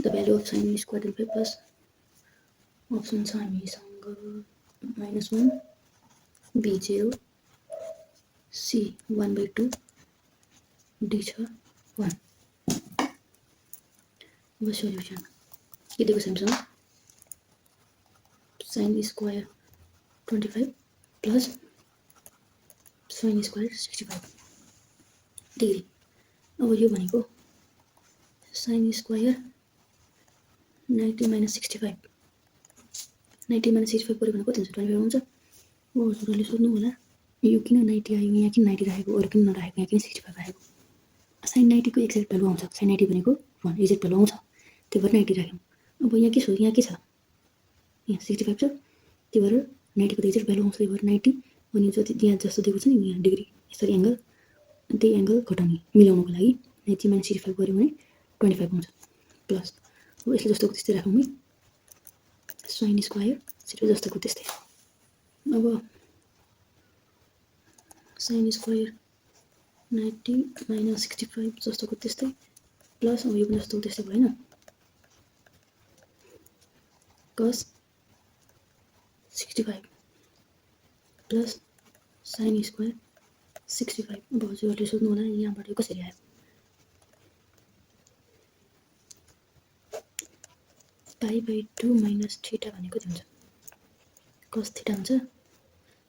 The value of sine square 25 plus option छ हामीसँग -1 b0 c 1/2 d छ 1। अब सोल्युसन के दिएको छ हामीसँग sine square 25 plus sine square 65 degree. अब यो भनेको साइन स्क्वायर 90 - 65 90 - 65 पऱ्यो भने कति हुन्छ 25 हुन्छ। अब हजुरहरूले सोध्नु होला यो किन 90 आयो यहाँ किन 90 राखेको अरू किन नराखेको यहाँ किन 65 राखेको। साइन 90 को एक्ज्याक्ट भ्यालु आउँछ साइन 90 भनेको 1 एक्ज्याक्ट भ्यालु आउँछ त्यही भएर 90 राख्यौँ। अब यहाँ के छ यहाँ 65 छ त्यही भएर 90 को एक्ज्याक्ट भ्यालु आउँछ त्यही भएर 90 अनि जति यहाँ जस्तो दिएको छ नि यहाँ डिग्री यसरी एंगल त्यही एंगल घटाउने मिलाउनको लागि 90 - 65 गऱ्यो भने 25 आउँछ प्लस। अब यसले जस्तोको त्यस्तै राखौँ है साइन स्क्वायर 65 जस्तोको त्यस्तै। अब साइन स्क्वायर 90 - 65 जस्तोको त्यस्तै प्लस अब यो पनि जस्तोको त्यस्तै भयो हैन cos 65 प्लस साइन स्क्वायर 65। अब हजुरहरूले सोध्नु होला यहाँबाट यो कसरी आयो π/2 माइनस थीटा भनेको कति हुन्छ cos थीटा हुन्छ।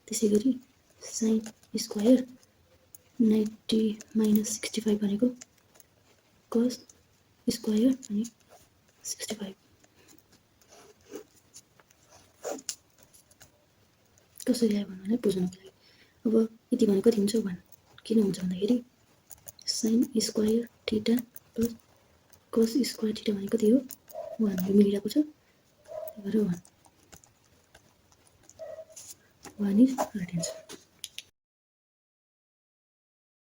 त्यसैगरी साइन स्क्वायर 90 - 65 भनेको cos स्क्वायर अनि 65 कसरी आयो भन्ने बुझ्नको लागि। अब यति भने कति हुन्छ 1 किन हुन्छ भन्दाखेरि sine square theta plus cos square theta भनेको कति हो 1 यो मिलिरहेको छ त्यही भएर 1 इज राइट आन्सर।